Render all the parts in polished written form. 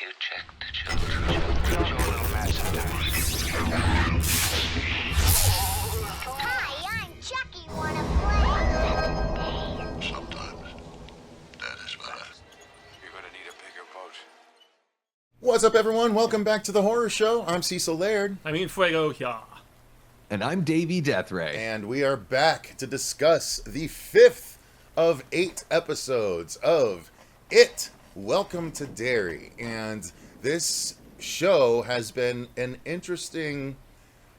you check the children. Show a little massive Hi, I'm Chucky. Wanna play? Sometimes that is better. You're gonna need a bigger boat. What's up, everyone? Welcome back to the Horror Show. I'm Cecil, Laird. Fuego, yeah. And I'm Davey, Deathray. And we are back to discuss the 5th of 8 episodes of It, Welcome to Derry. And this show has been an interesting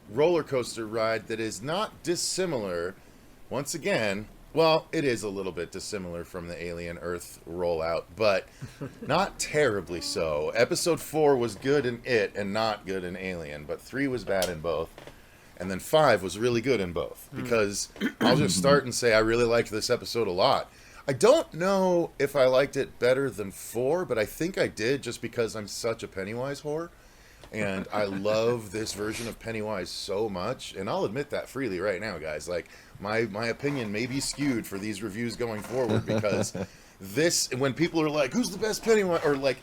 roller coaster ride that is not dissimilar, once again, well, it is a little bit dissimilar from the Alien Earth rollout, but not terribly so. Episode 4 was good in It and not good in Alien, but 3 was bad in both. And then 5 was really good in both. Because I'll just start and say I really liked this episode a lot. I don't know if I liked it better than 4, but I think I did just because I'm such a Pennywise whore. And I love this version of Pennywise so much. And I'll admit that freely right now, guys. Like, my opinion may be skewed for these reviews going forward because this, when people are like, who's the best Pennywise? Or like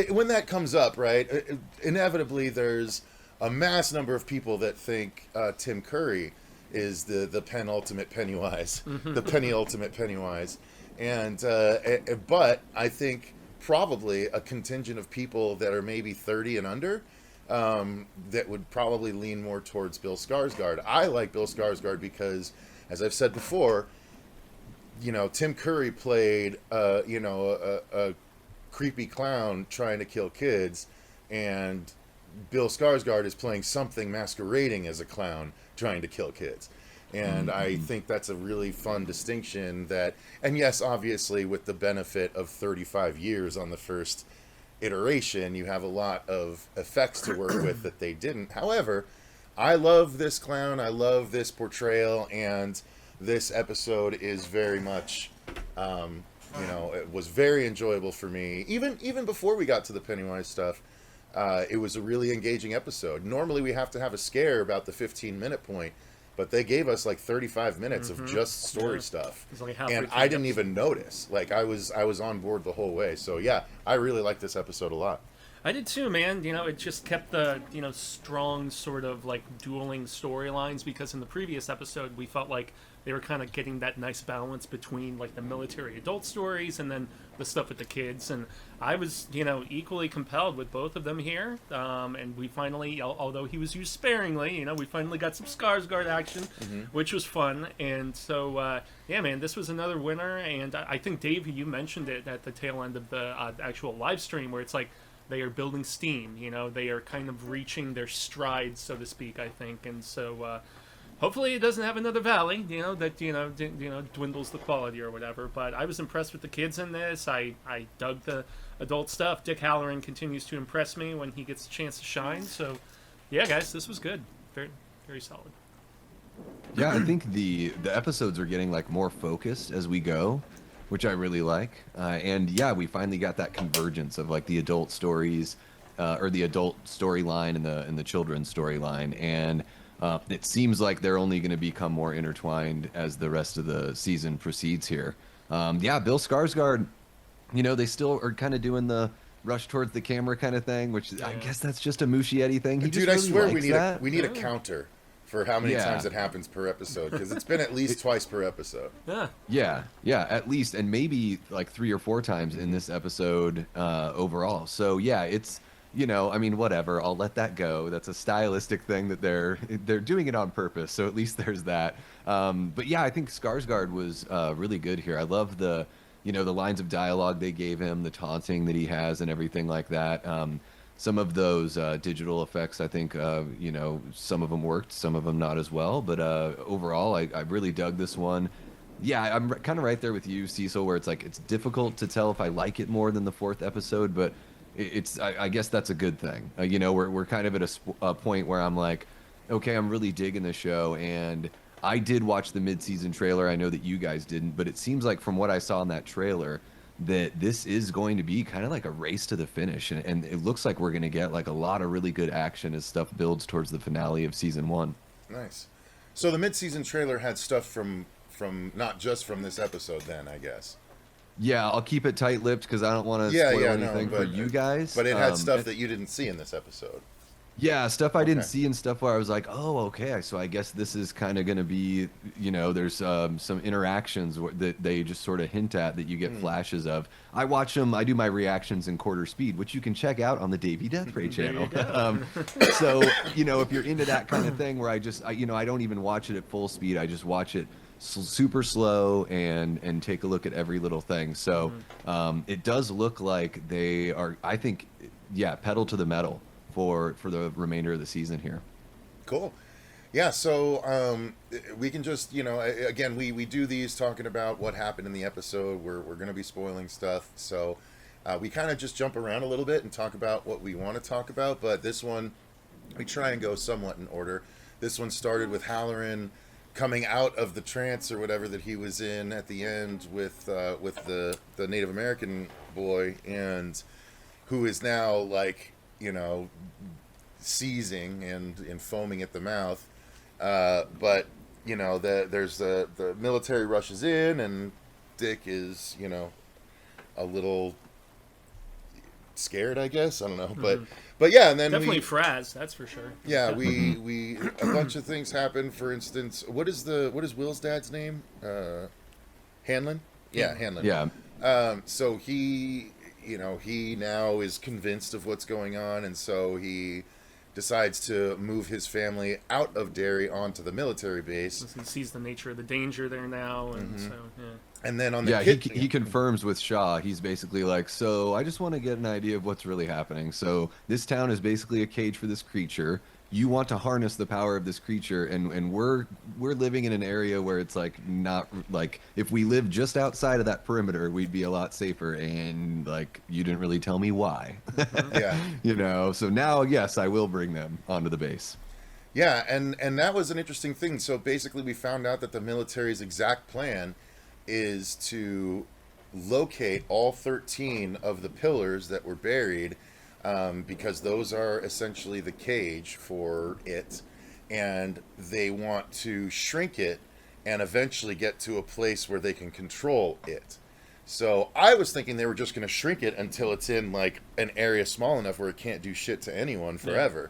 when that comes up, right, inevitably there's a mass number of people that think Tim Curry is the penultimate Pennywise, the penultimate Pennywise. And but I think probably a contingent of people that are maybe 30 and under that would probably lean more towards Bill Skarsgård. I like Bill Skarsgård because, as I've said before, you know, Tim Curry played a creepy clown trying to kill kids, and Bill Skarsgård is playing something masquerading as a clown trying to kill kids. And I think that's a really fun distinction that, and yes, obviously with the benefit of 35 years on the first iteration, you have a lot of effects to work with that they didn't. However, I love this clown, I love this portrayal, and this episode is very much, it was very enjoyable for me. Even before we got to the Pennywise stuff, it was a really engaging episode. Normally we have to have a scare about the 15-minute point, but they gave us like 35 minutes of just story stuff. And I didn't even notice. Like, I was on board the whole way. So yeah, I really liked this episode a lot. I did too, man. You know, it just kept the, strong sort of like dueling storylines, because in the previous episode we felt like they were kind of getting that nice balance between like the military adult stories and then the stuff with the kids. And I was, equally compelled with both of them here. And we finally, although he was used sparingly, we finally got some Skarsgård action, which was fun. And so, yeah, man, this was another winner. And I think, Dave, you mentioned it at the tail end of the actual live stream, where it's like they are building steam. They are kind of reaching their stride, so to speak, I think. And so, hopefully it doesn't have another valley, that dwindles the quality or whatever. But I was impressed with the kids in this. I dug the adult stuff. Dick Halloran continues to impress me when he gets a chance to shine. So, yeah, guys, this was good. Very, very solid. Yeah, I think the episodes are getting like more focused as we go, which I really like. And yeah, we finally got that convergence of like the adult stories, or the adult storyline and the children's storyline. And it seems like they're only going to become more intertwined as the rest of the season proceeds here. Yeah, Bill Skarsgård, they still are kind of doing the rush towards the camera kind of thing, which I guess that's just a Muschietti thing. He Dude, just I really swear likes we need a counter for how many times it happens per episode, because it's been at least twice per episode. Yeah, at least, and maybe like 3 or 4 times in this episode overall. So yeah, it's, whatever, I'll let that go. That's a stylistic thing that they're doing it on purpose, so at least there's that. But yeah, I think Skarsgård was really good here. I love the lines of dialogue they gave him, the taunting that he has and everything like that. Some of those digital effects, I think, some of them worked, some of them not as well. But overall, I really dug this one. Yeah, I'm kind of right there with you, Cecil, where it's like it's difficult to tell if I like it more than the 4th episode, but I guess that's a good thing. We're kind of at a point where I'm like, okay, I'm really digging the show, and I did watch the mid-season trailer. I know that you guys didn't, but it seems like from what I saw in that trailer that this is going to be kind of like a race to the finish, and it looks like we're going to get like a lot of really good action as stuff builds towards the finale of season 1. Nice. So the mid-season trailer had stuff from not just from this episode then, I guess. Yeah, I'll keep it tight-lipped because I don't want to Yeah, spoil yeah, no, anything for but- you guys. But it had stuff that you didn't see in this episode. Yeah, stuff I didn't Okay. see and stuff where I was like, oh, okay, so I guess this is kind of going to be, there's some interactions that they just sort of hint at that you get flashes of. I watch them, I do my reactions in quarter speed, which you can check out on the Davey Deathray channel. So, if you're into that kind of thing where I don't even watch it at full speed, I just watch it super slow and take a look at every little thing. So it does look like they are, I think, pedal to the metal for the remainder of the season here. Cool. Yeah, so we can just, again, we do these talking about what happened in the episode. We're going to be spoiling stuff. So we kind of just jump around a little bit and talk about what we want to talk about. But this one, we try and go somewhat in order. This one started with Halloran coming out of the trance or whatever that he was in at the end with the Native American boy, and who is now like, seizing and foaming at the mouth. But there's the military rushes in, and Dick is a little scared, I guess. I don't know, but yeah, and then Definitely Fraz, that's for sure. yeah, we a bunch of things happen. For instance, what is Will's dad's name? Hanlon. Yeah, Hanlon. Yeah. So he now is convinced of what's going on, and so he decides to move his family out of Derry onto the military base. He sees the nature of the danger there now, and so, yeah. And then on the he confirms with Shaw. He's basically like, so I just want to get an idea of what's really happening. So this town is basically a cage for this creature. You want to harness the power of this creature, and we're living in an area where it's like not like if we lived just outside of that perimeter, we'd be a lot safer. And like you didn't really tell me why. Yeah. So now yes, I will bring them onto the base. Yeah, and that was an interesting thing. So basically, we found out that the military's exact plan is to locate all 13 of the pillars that were buried, because those are essentially the cage for it, and they want to shrink it and eventually get to a place where they can control it. So I was thinking they were just going to shrink it until it's in like an area small enough where it can't do shit to anyone forever.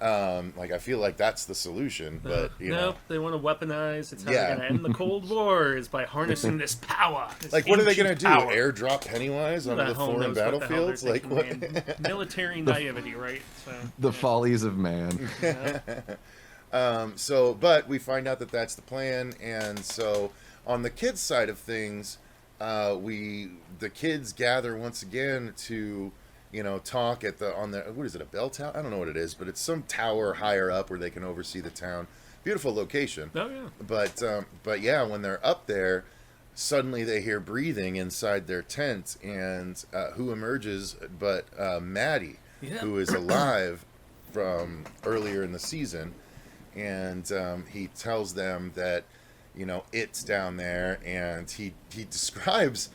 I feel like that's the solution, but Nope, they want to weaponize. It's how Yeah. they're going to end the Cold War is by harnessing this power. This like, what are they going to ancient do? power. Airdrop Pennywise onto Who the hell foreign knows what the hell they're battlefields? Like, thinking, what? man. Military naivety, right? So, The follies of man. But we find out that that's the plan, and so on the kids' side of things, the kids gather once again to talk on the what is it, a bell tower? I don't know what it is, but it's some tower higher up where they can oversee the town. Beautiful location. Oh yeah. But yeah, when they're up there, suddenly they hear breathing inside their tent, and who emerges but Maddie, Yeah. who is alive from earlier in the season, and he tells them that it's down there, and he describes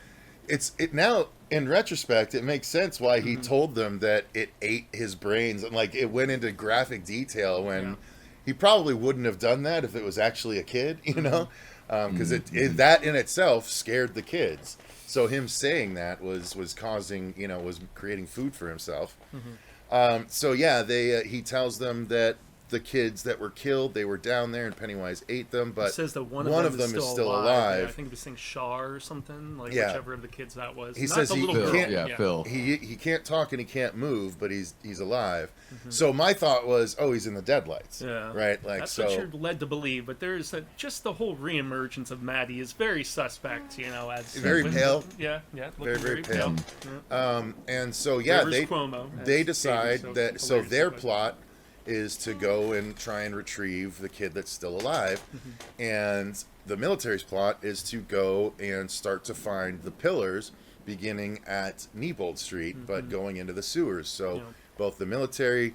it now. In retrospect, it makes sense why he told them that it ate his brains, and like it went into graphic detail when he probably wouldn't have done that if it was actually a kid, because that in itself scared the kids. So him saying that was causing, was creating food for himself. So yeah, he tells them that the kids that were killed, they were down there and Pennywise ate them, but It says that one of of them is still alive. Yeah, I think it was saying Shaw or something, like whichever of the kids that was. He Not says the he little can't. girl. Phil. He can't talk and he can't move, but he's alive. So my thought was, oh, he's in the deadlights. Yeah. Right. Like That's so. what you're led to believe, but there's just the whole reemergence of Maddie is very suspect, as Very pale. Yeah, Very, looking very pale. Yeah. And so yeah, Rivers Cuomo, they as decide Davey that so their hilariously plot is to go and try and retrieve the kid that's still alive, and the military's plot is to go and start to find the pillars beginning at Neibold Street, but going into the sewers. So both the military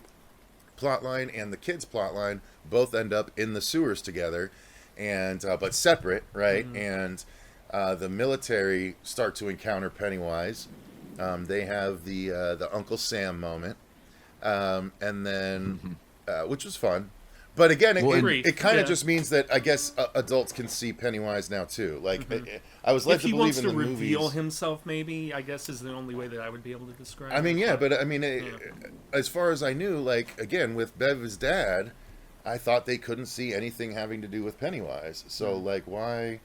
plotline and the kids plotline both end up in the sewers together, and but separate, right? And the military start to encounter Pennywise. They have the Uncle Sam moment. And then, which was fun, But again, Agree. it kind of Yeah. just means that I guess adults can see Pennywise now too. Like I was led If to he believe wants in to the reveal movies. himself, maybe, I guess is the only way that I would be able to describe I mean, it. yeah, but I mean, as far as I knew, like again with Bev's dad, I thought they couldn't see anything having to do with Pennywise. So like, why?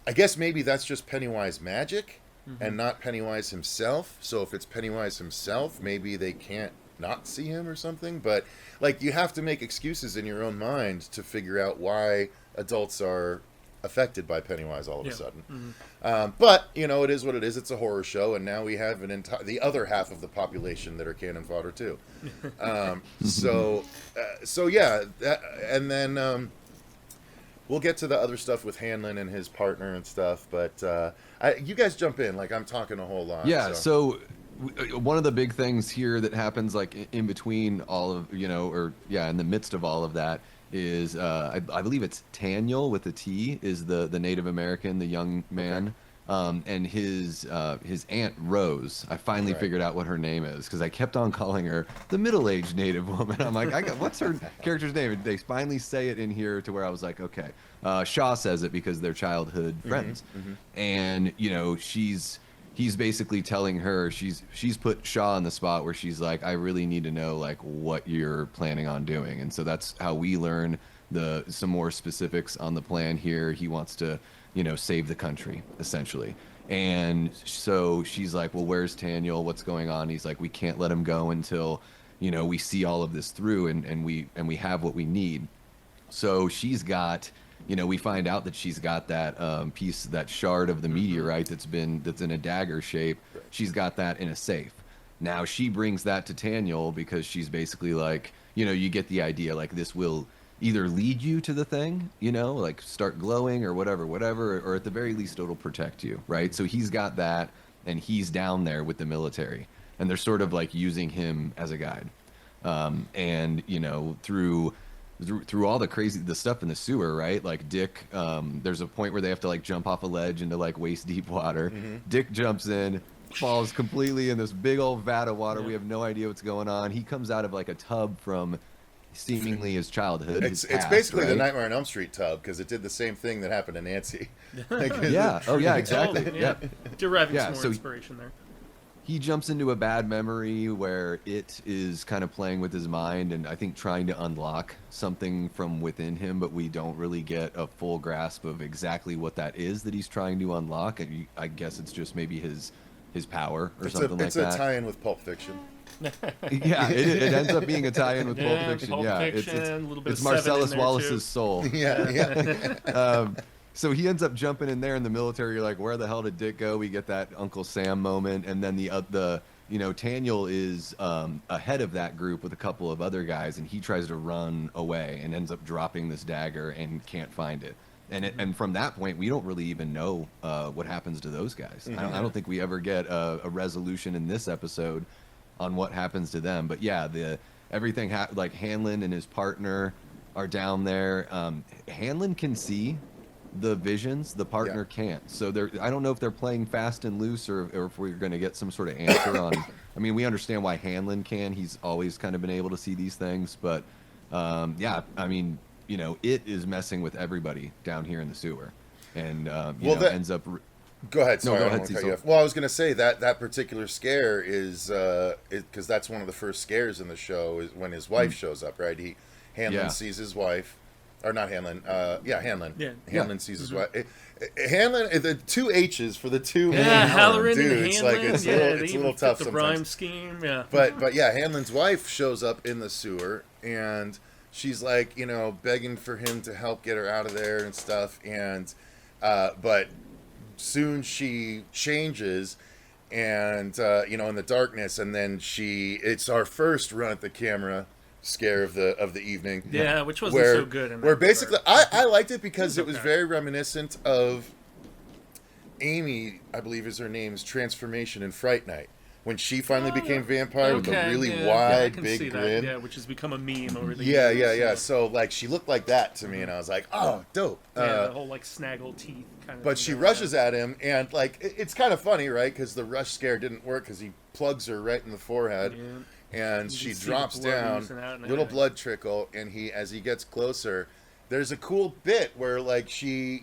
I guess maybe that's just Pennywise magic and not Pennywise himself. So if it's Pennywise himself, maybe they can't not see him or something. But like, you have to make excuses in your own mind to figure out why adults are affected by Pennywise all of a sudden. But you know, it is what it is. It's a horror show, and now we have the other half of the population that are cannon fodder too. So yeah, and then we'll get to the other stuff with Hanlon and his partner and stuff. But you guys jump in, like I'm talking a whole lot. Yeah. So one of the big things here that happens, like in between all of, you know, or yeah, in the midst of all of that, is I believe it's Taniel with a T is the Native American, the young man, and his aunt Rose. I finally figured out what her name is because I kept on calling her the middle-aged Native woman. I'm like, what's her character's name? And they finally say it in here to where I was like, okay. Shaw says it because they're childhood friends, and you know he's basically telling her she's put Shaw on the spot where she's like, I really need to know like what you're planning on doing. And so that's how we learn some more specifics on the plan here. He wants to, you know, save the country essentially. And so she's like, well, where's Taniel? What's going on? He's like, we can't let him go until, you know, we see all of this through and we have what we need. So she's got, you know, we find out that she's got that piece, that shard of the meteorite that's in a dagger shape. She's got that in a safe. Now she brings that to Taniel because she's basically like, you know, you get the idea, like this will either lead you to the thing, you know, like start glowing or whatever, or at the very least it'll protect you, right? So he's got that, and he's down there with the military, and they're sort of like using him as a guide. And you know, through all the stuff in the sewer, right? Like Dick, there's a point where they have to like jump off a ledge into like waist deep water. Dick jumps in, falls completely in this big old vat of water. We have no idea what's going on. He comes out of like a tub from seemingly his childhood. It's past, basically right? the Nightmare on Elm Street tub because it did the same thing that happened to Nancy. Like, Yeah. Oh yeah, exactly. Yeah. Deriving some more so inspiration there. he jumps into a bad memory where it is kind of playing with his mind and I think trying to unlock something from within him, but we don't really get a full grasp of exactly what that is that he's trying to unlock. And I guess it's just maybe his power or something like that. It's a tie-in with Pulp Fiction. Yeah, it ends up being a tie-in with Pulp Fiction. Pulp Yeah, Fiction, a little bit it's of Marcellus Seven in there, Wallace's too. soul. Yeah. So he ends up jumping in there in the military. You're like, where the hell did Dick go? We get that Uncle Sam moment, and then the you know, Taniel is ahead of that group with a couple of other guys, and he tries to run away and ends up dropping this dagger and can't find it. And from that point, we don't really even know what happens to those guys. I don't think we ever get a resolution in this episode on what happens to them. But yeah, everything like Hanlon and his partner are down there. Hanlon can see the visions, the partner can't. So I don't know if they're playing fast and loose or if we're going to get some sort of answer on. I mean, we understand why Hanlon can. He's always kind of been able to see these things, but yeah, I mean, you know, it is messing with everybody down here in the sewer, and ends up. Go ahead. Sorry, go I don't ahead, want to cut Cecil. you off. Well, I was going to say that particular scare is because that's one of the first scares in the show is when his wife shows up. Right? Hanlon sees his wife, or not Hanlon. Hanlon. Yeah. Hanlon sees his wife. Hanlon, the two H's for the two main Halloran dudes. and Like Hanlon. it's Yeah, a they little even tough fit the sometimes. rhyme scheme. Yeah. But yeah, Hanlon's wife shows up in the sewer and she's like, you know, begging for him to help get her out of there and stuff. And but soon she changes and you know, in the darkness, and then it's our first run at the camera scare of the evening. Yeah, which wasn't so good. In that where basically regard. I liked it because It it was was okay. very reminiscent of Amy, I believe is her name's transformation in Fright Night. When she finally became vampire with the really I wide, can big see grin. That, yeah, which has become a meme over the Yeah, years. yeah. So, like, she looked like that to me, and I was like, oh, dope. Yeah, the whole, like, snaggle teeth kind of But thing she going rushes on. at him, and, like, it's kind of funny, right? Because the rush scare didn't work because he plugs her right in the forehead, and You she can see the drops blood down, oozing out and little everything. blood trickle, and as he gets closer, there's a cool bit where like she,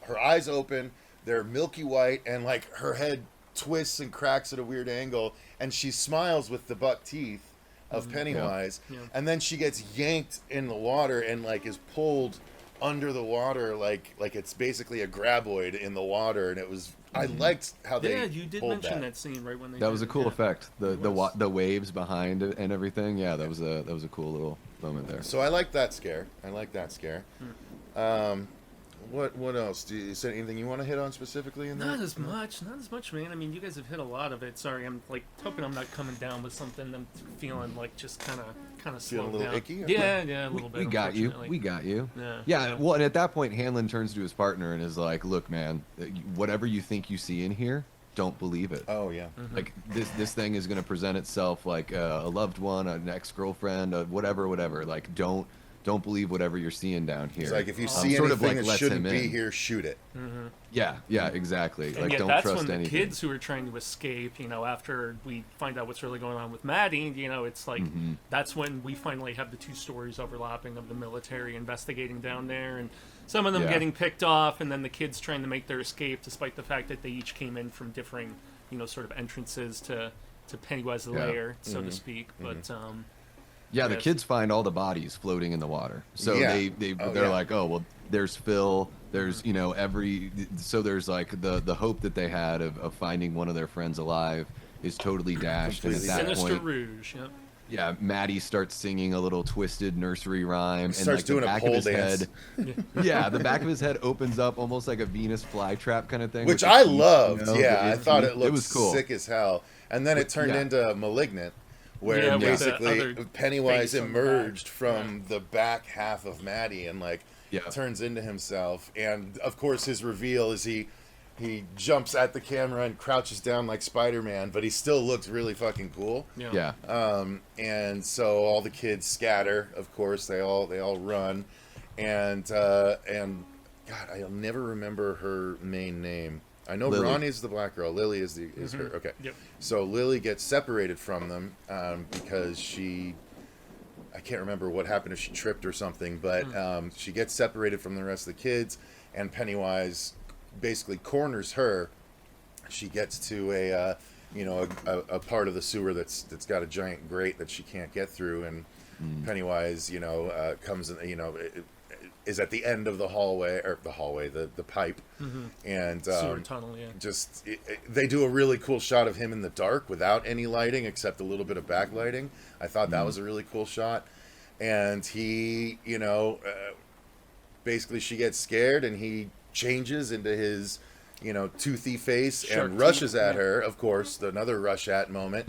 her eyes open, they're milky white, and like her head twists and cracks at a weird angle, and she smiles with the buck teeth of Pennywise, Yeah. and then she gets yanked in the water and like is pulled under the water like it's basically a graboid in the water, and it was I liked how they Yeah, you did pulled mention that scene right when they. That was a did it, cool yeah. effect. The was. the waves behind it and everything. Yeah, that was a cool little moment there. So I like that scare. What else? Is there anything you want to hit on specifically in that? Not as much, man. I mean, you guys have hit a lot of it. Sorry, I'm like hoping I'm not coming down with something. I'm feeling like just kind of slowed a little down. icky? Yeah, a little bit. We got you. unfortunately. We got you. Yeah. Yeah. Well, and at that point, Hanlon turns to his partner and is like, "Look, man, whatever you think you see in here, don't believe it. Oh yeah. Like this thing is going to present itself like a loved one, an ex-girlfriend, whatever. Like don't believe whatever you're seeing down here. It's like if you see sort anything of like that lets shouldn't him be in. here, shoot it. Yeah, exactly. And Like yet don't that's trust when the anything. kids who are trying to escape, after we find out what's really going on with Maddie, it's like that's when we finally have the two stories overlapping of the military investigating down there, and some of them Yeah. getting picked off, and then the kids trying to make their escape, despite the fact that they each came in from differing, sort of entrances to Pennywise's Yeah. lair, so to speak. But Yeah, the Yes. kids find all the bodies floating in the water. So Yeah. they're yeah. like, oh well, there's Phil. There's so there's like the hope that they had of finding one of their friends alive is totally dashed. And at that Sinister point, Rouge. Yep. yeah, Maddie starts singing a little twisted nursery rhyme, and Starts like doing the a back pole of his dance. head. Yeah, the back of his head opens up almost like a Venus flytrap kind of thing. Which with the I teeth, loved. Yeah, I with thought teeth. it looked was cool. sick as hell. And then it turned yeah. into Malignant, where Yeah, with the basically other Pennywise face on the emerged back. from the back half of Maddie and like Yeah. turns into himself. And of course his reveal is he jumps at the camera and crouches down like Spider-Man, but he still looks really fucking cool. Yeah. And so all the kids scatter. Of course, they all run, and God, I'll never remember her main name. I know Lily. Ronnie's the black girl. Lily is her. Okay. Yep. So Lily gets separated from them because I can't remember what happened if she tripped or something, but she gets separated from the rest of the kids, and Pennywise basically corners her. She gets to a part of the sewer that's got a giant grate that she can't get through, and Pennywise comes in, is at the end of the hallway, the pipe, and Sewer tunnel, yeah. they do a really cool shot of him in the dark without any lighting except a little bit of backlighting. I thought that was a really cool shot, and he basically she gets scared and he changes into his toothy face Shark and rushes teeth, at yeah. her, of course, another rush at moment.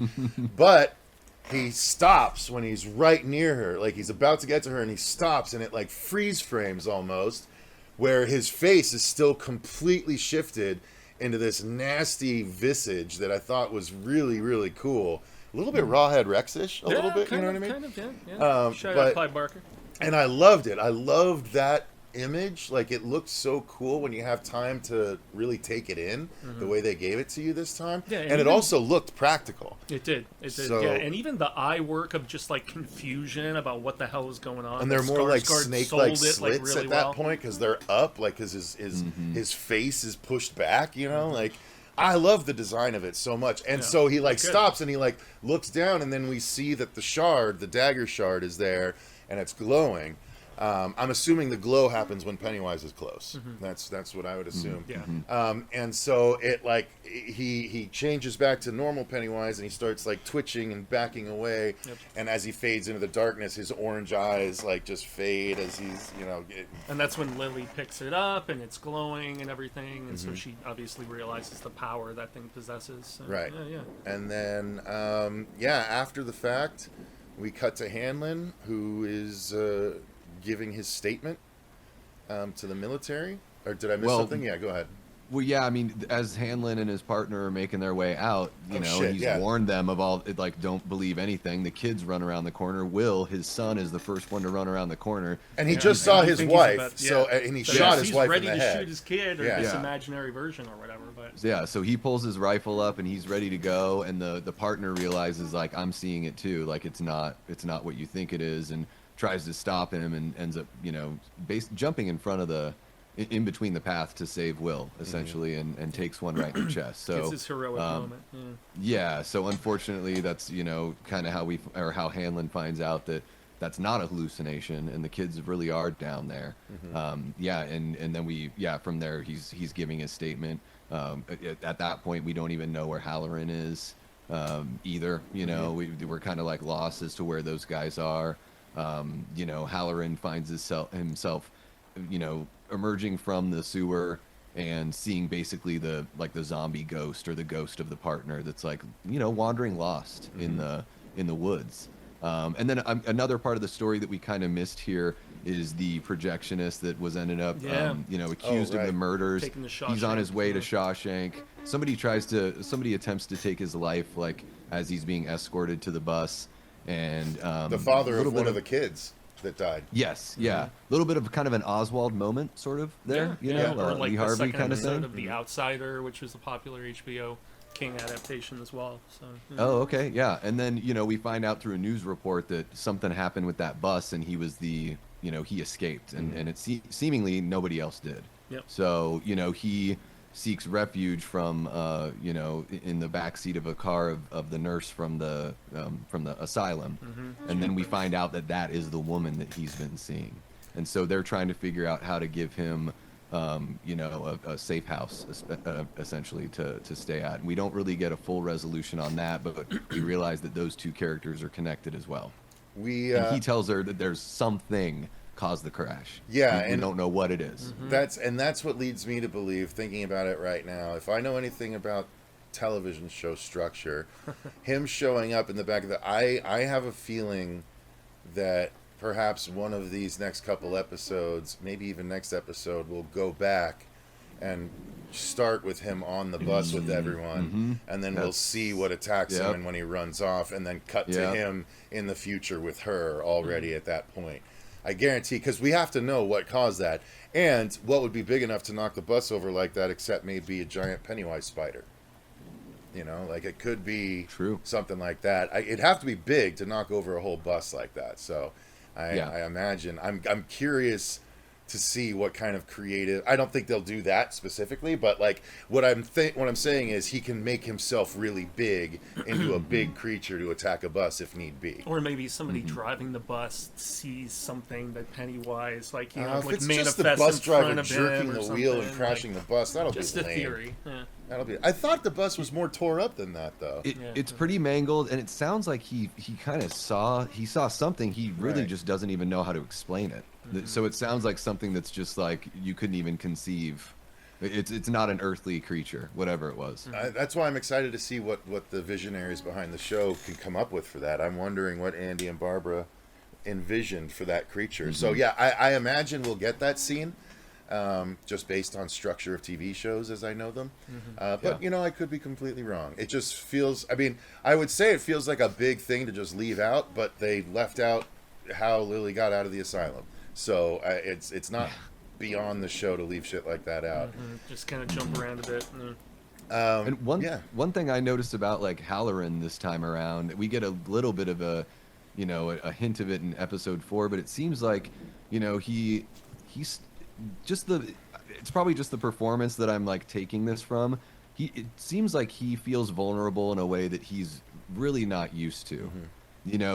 But he stops when he's right near her, like he's about to get to her, and he stops, and it like freeze frames almost, where his face is still completely shifted into this nasty visage that I thought was really, really cool. A little bit Rawhead Rex-ish, a little bit, you know what I mean? Kind of, yeah. Shout out but- Clyde Barker. And I loved it. I loved that image. Like, it looked so cool when you have time to really take it in, the way they gave it to you this time. Yeah, and and it even- also looked practical. It did, So- yeah. And even the eye work of just like confusion about what the hell was going on. And they're more like Skarsgård snake-like sold it, slits really at that well. point because they're up, like, because his face is pushed back, like... I love the design of it so much. And Yeah, so he like good. stops and he like looks down, and then we see that the dagger shard is there and it's glowing. I'm assuming the glow happens when Pennywise is close. That's what I would assume. Yeah. And so it like he changes back to normal Pennywise, and he starts like twitching and backing away. Yep. And as he fades into the darkness, his orange eyes like just fade as he's And that's when Lily picks it up and it's glowing and everything, and so she obviously realizes the power that thing possesses. So, Right. Yeah. And then after the fact, we cut to Hanlon, who is giving his statement to the military. Or did I miss Well, something? Yeah, go ahead. Well, yeah, I mean, as Hanlon and his partner are making their way out, he's warned them of all, like, don't believe anything. The kids run around the corner. Will, his son, is the first one to run around the corner. And he just saw his wife, and he shot his wife in the head. He's ready to shoot his kid or this imaginary version or whatever. But yeah, so he pulls his rifle up and he's ready to go, and the partner realizes, like, I'm seeing it too. Like, it's not what you think it is, and tries to stop him and ends up, jumping in front of in between the path to save Will, essentially, and takes one right in the chest. So it's his heroic moment. Yeah, so unfortunately, that's kind of how Hanlon finds out that that's not a hallucination, and the kids really are down there. And then from there he's giving his statement. At that point, we don't even know where Halloran is either. We're kind of like lost as to where those guys are. Halloran finds himself, emerging from the sewer and seeing basically the zombie ghost or the ghost of the partner that's like wandering lost in the woods. And then another part of the story that we kind of missed here is the projectionist that was ended up accused of the murders. He's on his way to Shawshank. Somebody attempts to take his life, like, as he's being escorted to the bus, and the father of one of the kids that died. Yes, yeah. A little bit of kind of an Oswald moment, sort of, there, or like Lee the Harvey second kind of episode thing. of The Outsider, which was a popular HBO King adaptation as well. So. Oh, okay, yeah. And then, we find out through a news report that something happened with that bus, and he was he escaped, and it seemingly nobody else did. Yep. So, he seeks refuge from, in the backseat of a car of the nurse from the asylum. And then we find out that is the woman that he's been seeing. And so they're trying to figure out how to give him, a safe house, essentially, to stay at. And we don't really get a full resolution on that, but we realize that those two characters are connected as well. And he tells her that there's something caused the crash. Yeah, we don't know what it is. That's what leads me to believe, thinking about it right now, if I know anything about television show structure, him showing up in the back of I have a feeling that perhaps one of these next couple episodes, maybe even next episode, will go back and start with him on the bus with everyone, and then we'll see what attacks him and when he runs off, and then cut to him in the future with her already at that point. I guarantee, because we have to know what caused that, and what would be big enough to knock the bus over like that, except maybe a giant Pennywise spider. Like, it could be something like that. It'd have to be big to knock over a whole bus like that. So I imagine I'm curious to see what kind of creative. I don't think they'll do that specifically, but like what I'm saying is he can make himself really big into a big creature to attack a bus if need be. Or maybe somebody driving the bus sees something that Pennywise, like, if like it's manifests just the bus in front driver of jerking him or the wheel and something, crashing the bus, that'll just be a lame. theory. Yeah. That'll be. I thought the bus was more tore up than that, though. It's pretty mangled, and it sounds like he kind of saw something. He really just doesn't even know how to explain it. So it sounds like something that's just like you couldn't even conceive. It's not an earthly creature, whatever it was. That's why I'm excited to see what the visionaries behind the show can come up with for that. I'm wondering what Andy and Barbara envisioned for that creature. So yeah, I imagine we'll get that scene. Just based on structure of TV shows as I know them. But, I could be completely wrong. It just feels, I would say it feels like a big thing to just leave out, but they left out how Lily got out of the asylum. So it's not beyond the show to leave shit like that out. Just kind of jump around a bit. And one thing I noticed about, like, Halloran this time around, we get a little bit of a hint of it in episode 4, but it seems like, he's just it's probably just the performance that I'm, like, taking this from. It seems like he feels vulnerable in a way that he's really not used to.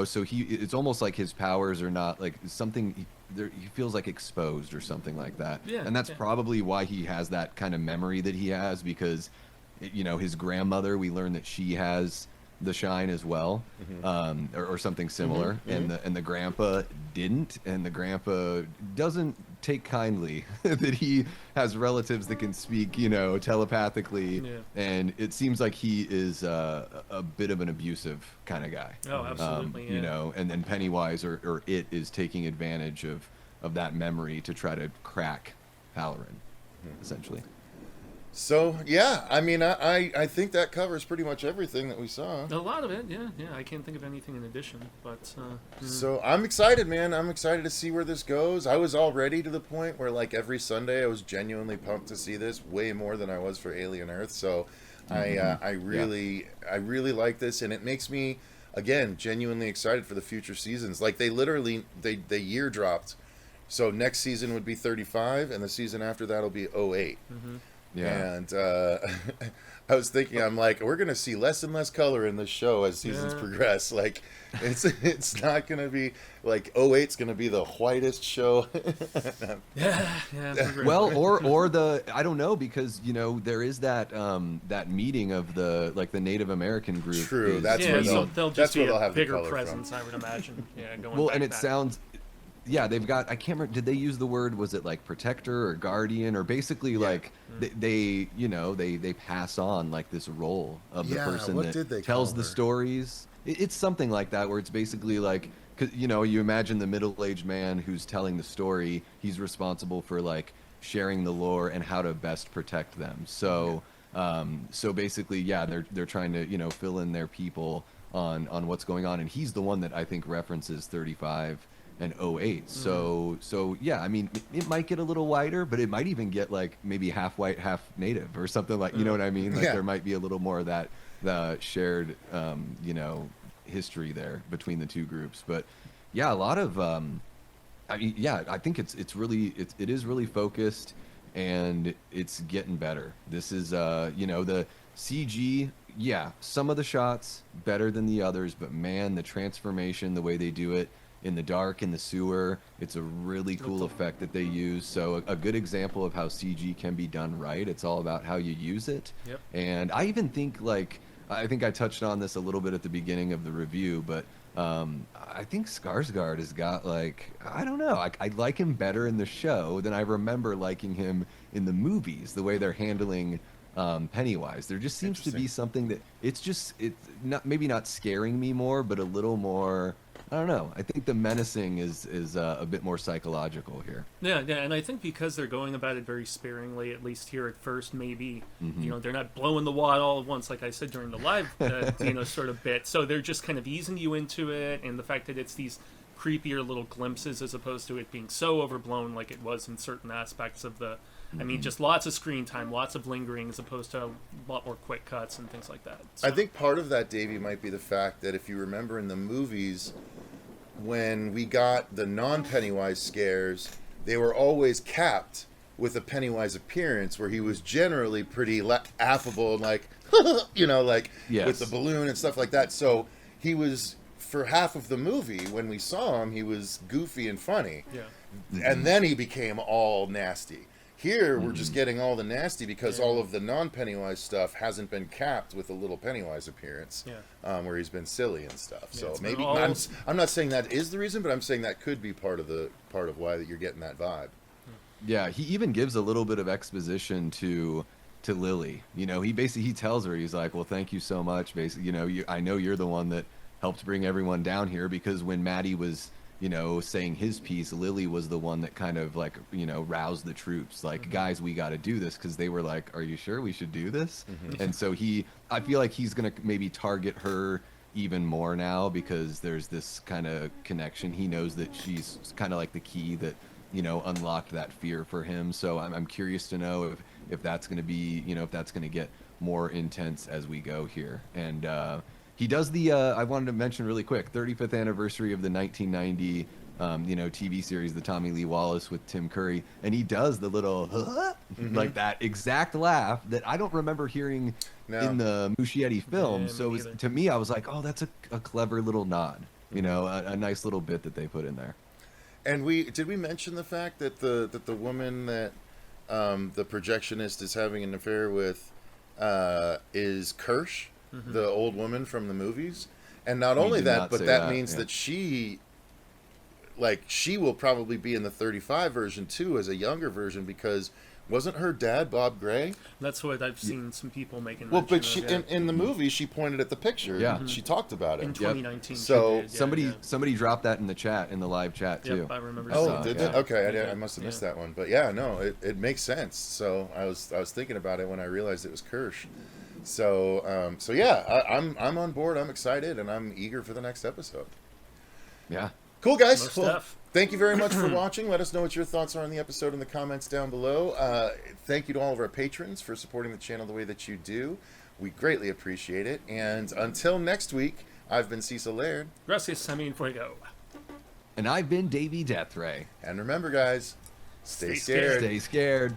So it's almost like his powers are not, like, something he feels like exposed or something like that. And that's probably why he has that kind of memory that he has, because his grandmother, we learn that she has the shine as well, or something similar, and the grandpa didn't, and the grandpa doesn't take kindly that he has relatives that can speak telepathically, and it seems like he is a bit of an abusive kind of guy. Absolutely. And then Pennywise or it is taking advantage of that memory to try to crack Halloran, essentially. So yeah, I mean, I think that covers pretty much everything that we saw. A lot of it, yeah. I can't think of anything in addition, but So I'm excited, man. I'm excited to see where this goes. I was already to the point where like every Sunday I was genuinely pumped to see this, way more than I was for Alien Earth. So I really like this, and it makes me again genuinely excited for the future seasons. Like they literally they year dropped. So next season would be 35, and the season after that will be 08. Yeah. And I was thinking, I'm like, we're gonna see less and less color in this show as seasons progress. Like, it's not gonna be like 08's gonna be the whitest show. yeah. Well, or the I don't know, because there is that that meeting of the Native American group. True, that's yeah, where so they'll just be they'll a have the bigger color presence, from. I would imagine. Yeah, going Well, back and it that. sounds. Yeah, they've got. I can't remember. Did they use the word? Was it like protector or guardian, or basically like they pass on like this role of the person what did they that tells call the her? stories. It's something like that, where it's basically like, because you imagine the middle-aged man who's telling the story. He's responsible for like sharing the lore and how to best protect them. So so basically, yeah, they're trying to fill in their people on what's going on, and he's the one that I think references 35 and 08. So yeah, I mean, it might get a little wider, but it might even get like maybe half white, half native, or something like, you know what I mean? Like Yeah. there might be a little more of that shared history there between the two groups. But yeah, a lot of I mean, yeah, I think it is really focused, and it's getting better. This is the CG, yeah, some of the shots better than the others, but man, the transformation, the way they do it in the dark, in the sewer, it's a really cool effect that they use. So a good example of how CG can be done right. It's all about how you use it. Yep. And I even think I think I touched on this a little bit at the beginning of the review, but I think Skarsgård has got I don't know, I like him better in the show than I remember liking him in the movies, the way they're handling Pennywise. There just seems to be something that it's not, maybe not scaring me more, but a little more, I don't know. I think the menacing is a bit more psychological here. Yeah, and I think because they're going about it very sparingly, at least here at first, maybe they're not blowing the wad all at once, like I said during the live, sort of bit. So they're just kind of easing you into it, and the fact that it's these creepier little glimpses as opposed to it being so overblown like it was in certain aspects of the. I mean, just lots of screen time, lots of lingering, as opposed to a lot more quick cuts and things like that. So. I think part of that, Davey, might be the fact that if you remember in the movies, when we got the non-Pennywise scares, they were always capped with a Pennywise appearance where he was generally pretty affable and like, Yes. with the balloon and stuff like that. So he was, for half of the movie, when we saw him, he was goofy and funny. Yeah. And then he became all nasty. Here, we're just getting all the nasty because all of the non-Pennywise stuff hasn't been capped with a little Pennywise appearance, where he's been silly and stuff. Yeah, So it's maybe been I'm not saying that is the reason, but I'm saying that could be part of why that you're getting that vibe. Yeah, he even gives a little bit of exposition to Lily. He tells her, he's like, well, thank you so much. Basically, I know you're the one that helped bring everyone down here, because when Maddie was saying his piece, Lily was the one that kind of roused the troops, like, guys, we got to do this, because they were like, are you sure we should do this? And so I feel like he's gonna maybe target her even more now, because there's this kind of connection. He knows that she's kind of like the key that unlocked that fear for him. So I'm curious to know if that's going to be if that's going to get more intense as we go here. And he does the I wanted to mention really quick, 35th anniversary of the 1990 TV series, the Tommy Lee Wallace with Tim Curry, and he does the little like that exact laugh that I don't remember hearing in the Muschietti film. Yeah, So me neither. to me, I was like, oh, that's a clever little nod, a nice little bit that they put in there. And did we mention the fact that the woman that the projectionist is having an affair with is Kirsch, the old woman from the movies? And not only did that, not but say that that, means yeah. that she will probably be in the 35 version too, as a younger version, because Wasn't her dad Bob Gray? That's what I've seen some people making. Well, mention but she of, yeah. in the movie she pointed at the picture. Yeah. She talked about it. in 2019. So, she did, yeah, Somebody yeah. somebody dropped that in the chat, in the live chat too. Yep, I remember. Oh, seeing did that. they? Okay, Yeah. I must have missed Yeah. that one. But yeah, no, it makes sense. So I was thinking about it when I realized it was Kirsch. So yeah, I'm on board. I'm excited, and I'm eager for the next episode. Yeah. Cool, guys. Most Well, def. thank you very much for watching. Let us know what your thoughts are on the episode in the comments down below. Thank you to all of our patrons for supporting the channel the way that you do. We greatly appreciate it. And until next week, I've been Cecil Laird. Gracias, Jaime Fuego. And I've been Davey Deathray. And remember, guys, stay Stay scared. Stay scared.